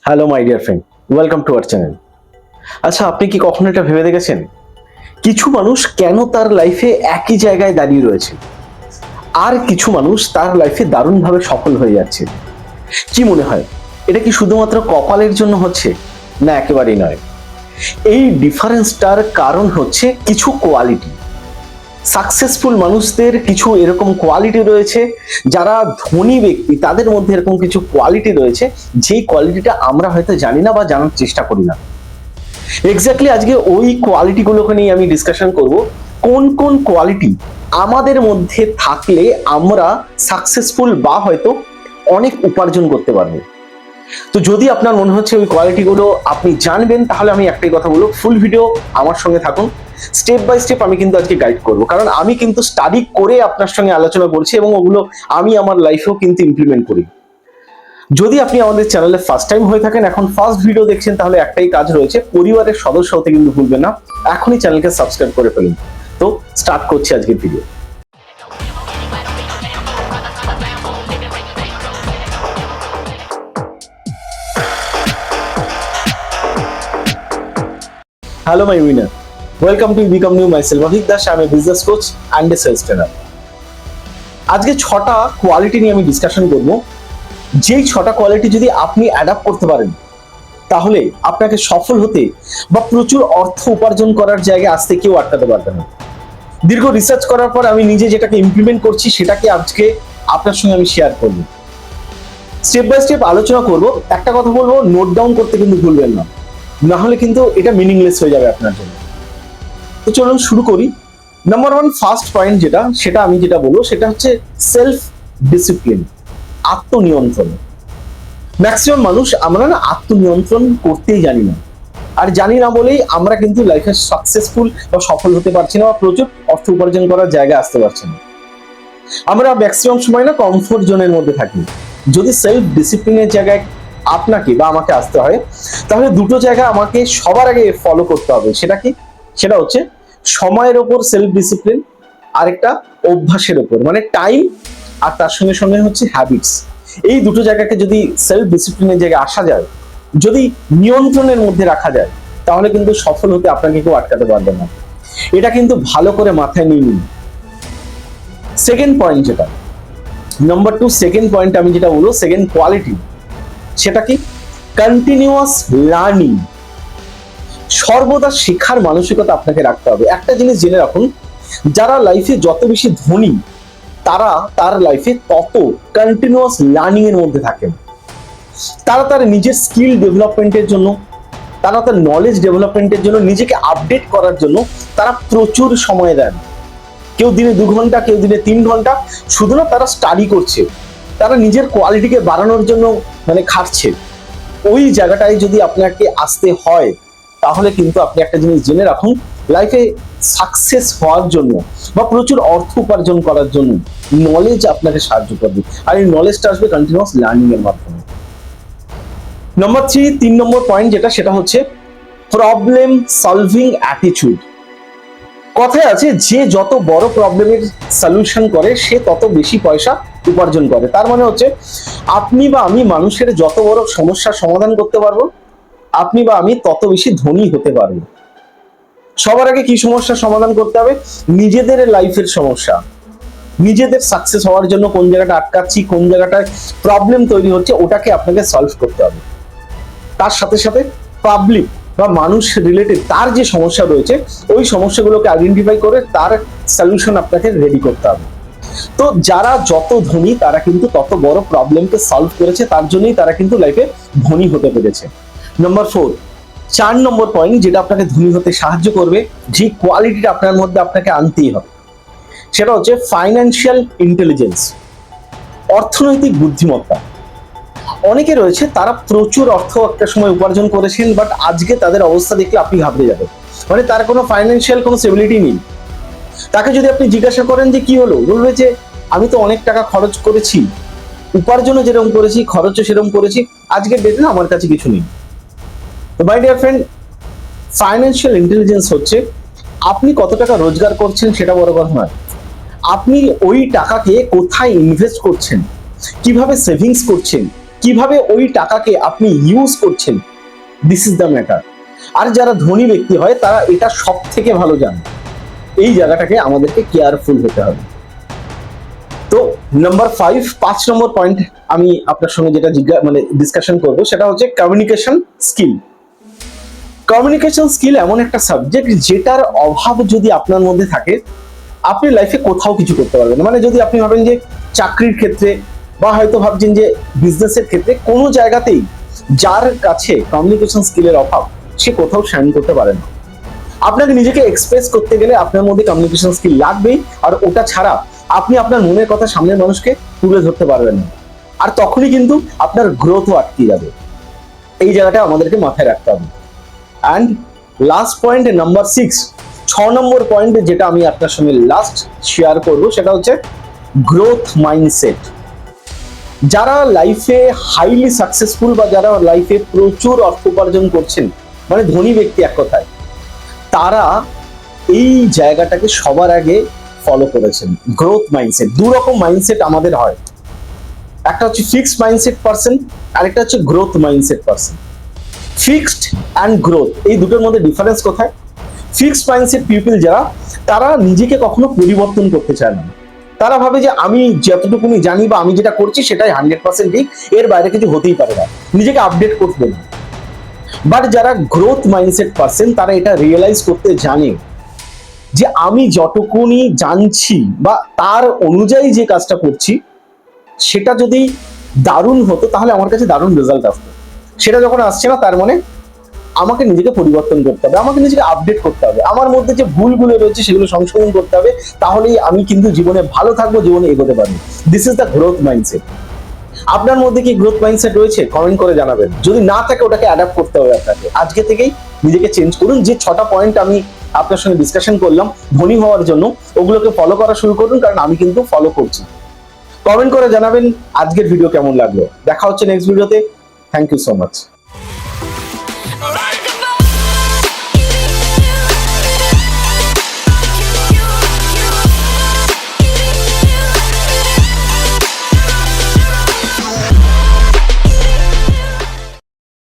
Hello my dear friend, welcome to our channel. আচ্ছা, আপনি কি কখনো এটা ভেবে দেখেছেন কিছু মানুষ কেন তার লাইফে একই জায়গায় দাঁড়িয়ে রয়েছে, আর কিছু মানুষ তার লাইফে দারুণভাবে সফল হয়ে যাচ্ছে? কি মনে হয়, এটা কি শুধুমাত্র কপালের জন্য হচ্ছে? না, একেবারেই নয়। এই ডিফারেন্সটার কারণ হচ্ছে কিছু কোয়ালিটি। সাকসেসফুল মানুষদের কিছু এরকম কোয়ালিটি রয়েছে, যারা ধনী ব্যক্তি তাদের মধ্যে এরকম কিছু কোয়ালিটি রয়েছে, যেই কোয়ালিটিটা আমরা হয়তো জানি না বা জানার চেষ্টা করি না। এক্স্যাক্টলি আজকে ওই কোয়ালিটিগুলোকে নিয়ে আমি ডিসকাশন করব। কোন কোন কোয়ালিটি আমাদের মধ্যে থাকলে আমরা সাকসেসফুল বা হয়তো অনেক উপার্জন করতে পারবো। তো যদি আপনার মনে হচ্ছে ওই কোয়ালিটিগুলো আপনি জানবেন, তাহলে আমি একটাই কথা বলবো, ফুল ভিডিও আমার সঙ্গে থাকুন। স্টেপ বাই স্টেপ আমি কিন্তু আজকে গাইড করব, কারণ আমি কিন্তু স্টাডি করে আপনার সঙ্গে আলোচনা করছি এবং ওগুলো আমি আমার লাইফেও কিন্তু ইমপ্লিমেন্ট করি। যদি আপনি আমাদের চ্যানেলে ফার্স্ট টাইম হয়ে থাকেন, এখন ফার্স্ট ভিডিও দেখছেন, তাহলে একটাই কাজ রয়েছে, পরিবারের সদস্য হতে কিন্তু ভুলবেন না। এখনই চ্যানেলকে সাবস্ক্রাইব করে ফেলুন। তো স্টার্ট করছি আজকের video. Hello my winner, welcome to become new myself Avik Das. আমি business coach and a sales trainer. আজকে 6টা কোয়ালিটি নিয়ে আমি ডিসকাশন করব। যেই 6টা কোয়ালিটি যদি আপনি অ্যাডাপ্ট করতে পারেন, তাহলে আপনাকে সফল হতে বা প্রচুর অর্থ উপার্জন করার জায়গায় আসতে কেউ আটকাতে পারবে না। দীর্ঘ রিসার্চ করার পর আমি নিজে যেটাকে ইমপ্লিমেন্ট করছি, সেটাকে আজকে আপনার সঙ্গে আমি শেয়ার করব। স্টেপ বাই স্টেপ আলোচনা করব। একটা কথা বলবো, নোট ডাউন করতে কিন্তু ভুলবেন না, না হলে কিন্তু এটা মিনিংলেস হয়ে যাবে আপনার জন্য। তো চলুন শুরু করি। নাম্বার 1 ফার্স্ট পয়েন্ট সেটা আমি বলবো, সেটা হচ্ছে সেলফ ডিসিপ্লিন, আত্মনিয়ন্ত্রণ। ম্যাক্সিমাম মানুষ আমরা না আত্মনিয়ন্ত্রণ করতেই জানি না, আর জানি না বলেই আমরা কিন্তু লাইফে সাকসেসফুল বা সফল হতে পারছি না, বা প্রচুর অর্থ উপার্জন করার জায়গায় আসতে পারছি না। আমরা ম্যাক্সিমাম সময় না কমফোর্ট জোনের মধ্যে থাকি। যদি সেলফ ডিসিপ্লিনের জায়গায় আপনাকে বা আমাকে আসতে হয়, তাহলে দুটো জায়গা আমাকে সবার আগে ফলো করতে হবে। সেটা কি? সেটা হচ্ছে সময়ের ওপর সেলফ ডিসিপ্লিন, আরেকটা অভ্যাসের ওপর, মানে টাইম, আর তার সঙ্গে সঙ্গে হচ্ছে হ্যাবিটস। এই দুটো জায়গাকে যদি সেলফ ডিসিপ্লিনের জায়গায় আসা যায়, যদি নিয়ন্ত্রণের মধ্যে রাখা যায়, তাহলে কিন্তু সফল হতে আপনাকে কেউ আটকাতে পারবে না। এটা কিন্তু ভালো করে মাথায় নিয়ে নিন। Second point number 2 second point আমি বলবো, সেকেন্ড কোয়ালিটি, সেটা কি? Continuous learning. সর্বদা শেখার মানসিকতা আপনাকে রাখতে হবে। একটা জিনিস জেনে রাখুন, যারা লাইফে যত বেশি ধনী, তারা তার লাইফে তত কন্টিনিউয়াস লার্নিং এর মধ্যে থাকেন। তারা তার নিজের স্কিল ডেভেলপমেন্টের জন্য, তারা তার নলেজ ডেভেলপমেন্টের জন্য, নিজেকে আপডেট করার জন্য তারা প্রচুর সময় দেন। কেউ দিনে 2 ঘন্টা, কেউ দিনে 3 ঘন্টা। শুধু না তারা স্টাডি করছে, তারা নিজের কোয়ালিটিকে বাড়ানোর জন্য খাটছে। ওই জায়গাটায় যদি আপনাকে আসতে হয়, তাহলে কিন্তু আপনি একটা জিনিস জেনে রাখুন, লাইফে সাকসেস হওয়ার জন্য বা প্রচুর অর্থ উপার্জন করার জন্য নলেজ আপনাকে সাহায্য করবে, আর এই নলেজটা আসবে কন্টিনিউয়াস লার্নিং এর মাধ্যমে। নাম্বার 3 নম্বর পয়েন্ট সেটা হচ্ছে প্রবলেম সলভিং অ্যাটিটিউড। কথায় আছে, যে যত বড় প্রবলেমের সলিউশন করে, সে তত বেশি পয়সা উপার্জন করে। তার মানে হচ্ছে, আপনি বা আমি মানুষের যত বড় সমস্যার সমাধান করতে পারবো, আপনি বা আমি তত বেশি ধনী হতে পারবো। সবার আগে কি সমস্যার সমাধান করতে হবে? নিজেদের লাইফের সমস্যা। নিজেদের সাকসেস হওয়ার জন্য কোন জায়গাটা আটকাচ্ছি, কোন জায়গাটায় প্রবলেম তৈরি হচ্ছে, ওটাকে আপনাকে সলভ করতে হবে। তার সাথে সাথে পাবলিক বা মানুষ রিলেটেড তার যে সমস্যা রয়েছে, ওই সমস্যাগুলোকে আইডেন্টিফাই করে তার সলিউশন আপনাকে রেডি করতে হবে। তো যারা যত ধনী, তারা কিন্তু তত বড় প্রবলেমকে সলভ করেছে, তার জন্যই তারা কিন্তু লাইফে ধনী হতে পেরেছে। নাম্বার 4 নম্বর পয়েন্ট, যেটা আপনাকে ধনী হতে সাহায্য করবে, যে কোয়ালিটিটা আপনার মধ্যে আপনাকে আনতেই হবে, সেটা হচ্ছে ফাইন্যান্সিয়াল ইন্টেলিজেন্স, অর্থনৈতিক বুদ্ধিমত্তা। অনেকে রয়েছে, তারা প্রচুর অর্থ একটা সময় উপার্জন করেছেন, বাট আজকে তাদের অবস্থা দেখলে আপনি ঘাবড়ে যাবেন। মানে তার কোনো ফাইন্যান্সিয়াল কোনো স্টেবিলিটি নেই। তাকে যদি আপনি জিজ্ঞাসা করেন যে কি হলো, বলবে যে আমি তো অনেক টাকা খরচ করেছি, উপার্জনও যেরকম করেছি, খরচও সেরকম করেছি, আজকের ডেটে না আমার কাছে কিছু নেই। তো my dear friend, financial intelligence হচ্ছে আপনি কত টাকা রোজগার করছেন সেটা বড় কথা নয়, আপনি ওই টাকাকে কোথায় ইনভেস্ট করছেন, কিভাবে সেভিংস করছেন, কিভাবে ওই টাকাকে আপনি ইউজ করছেন, দিস ইজ দ্য ম্যাটার। আর যারা ধনী ব্যক্তি হয় তারা এটা সব থেকে ভালো জানে। এই জায়গাটাকে আমাদেরকে কেয়ারফুল হতে হবে। তো নাম্বার 5 নম্বর পয়েন্ট আমি আপনার সঙ্গে যেটা ডিসকাশন করব সেটা হচ্ছে কমিউনিকেশন স্কিল। কমিউনিকেশন স্কিল এমন একটা সাবজেক্ট যেটার অভাব যদি আপনার মধ্যে থাকে, আপনি লাইফে কোথাও কিছু করতে পারবেন না। মানে যদি আপনি ভাবেন যে চাকরির ক্ষেত্রে বা হয়তো ভাবছেন যে বিজনেসের ক্ষেত্রে, কোনো জায়গাতেই যার কাছে কমিউনিকেশন স্কিলের অভাব সে কোথাও শাইন করতে পারে না। আপনাকে নিজেকে এক্সপ্রেস করতে গেলে আপনার মধ্যে কমিউনিকেশন স্কিল লাগবেই, আর ওটা ছাড়া আপনি আপনার মনের কথা সামনের মানুষকে তুলে ধরতে পারবেন না। আর তখনই কিন্তু আপনার গ্রোথও আটকে যাবে। এই জায়গাটা আমাদেরকে মাথায় রাখতে হবে। And last point number 6 number point যেটা আমি আপনার সঙ্গে লাস্ট শেয়ার করব সেটা হচ্ছে গ্রোথ মাইন্ডসেট। যারা লাইফে হাইলি সাকসেসফুল বা যারা লাইফে প্রচুর অর্থ উপার্জন করছেন, মানে ধনী ব্যক্তি এক কথায়, তারা এই জায়গাটাকে সবার আগে ফলো করেছেন। গ্রোথ মাইন্ডসেট, দু রকম মাইন্ডসেট আমাদের হয়, একটা হচ্ছে ফিক্সড মাইন্ডসেট পারসন, আরেকটা হচ্ছে growth mindset person. Fixed and growth, এই দুটোর মধ্যে ডিফারেন্স কোথায়? ফিক্সড মাইন্ডসেট পিপল যারা, তারা নিজেকে কখনো পরিবর্তন করতে চায় না। তারা ভাবে যে আমি যতটুকুনি জানি বা আমি যেটা করছি সেটাই 100% ঠিক, এর বাইরে কিছু হতেই পারে না, নিজেকে আপডেট করতে না। বাট যারা গ্রোথ মাইন্ডসেট পারসন তারা এটা রিয়েলাইজ করতে জানে যে আমি যতটুকুনি জানছি বা তার অনুযায়ী যে কাজটা করছি সেটা যদি দারুণ হতো তাহলে আমার কাছে দারুণ রেজাল্ট আসতো। সেটা যখন আসছে না, তার মানে আমাকে নিজেকে পরিবর্তন করতে হবে, আমাকে নিজেকে আপডেট করতে হবে, আমার মধ্যে যে ভুলগুলো রয়েছে সেগুলো সংশোধন করতে হবে, তাহলেই আমি কিন্তু জীবনে ভালো থাকবো, জীবনে এগোতে পারবো। This is the growth mindset. আপনার মধ্যে কি গ্রোথ মাইন্ডসেট রয়েছে? কমেন্ট করে জানাবেন। যদি না থাকে ওটাকে অ্যাডাপ্ট করতে হবে আপনাকে। আজকে থেকেই নিজেকে চেঞ্জ করুন। যে 6টা পয়েন্ট আমি আপনার সঙ্গে ডিসকাশন করলাম ধনী হওয়ার জন্য, ওগুলোকে ফলো করা শুরু করুন, কারণ আমি কিন্তু ফলো করছি। কমেন্ট করে জানাবেন আজকের ভিডিও কেমন লাগলো। দেখা হচ্ছে নেক্সট ভিডিওতে। Thank you so much.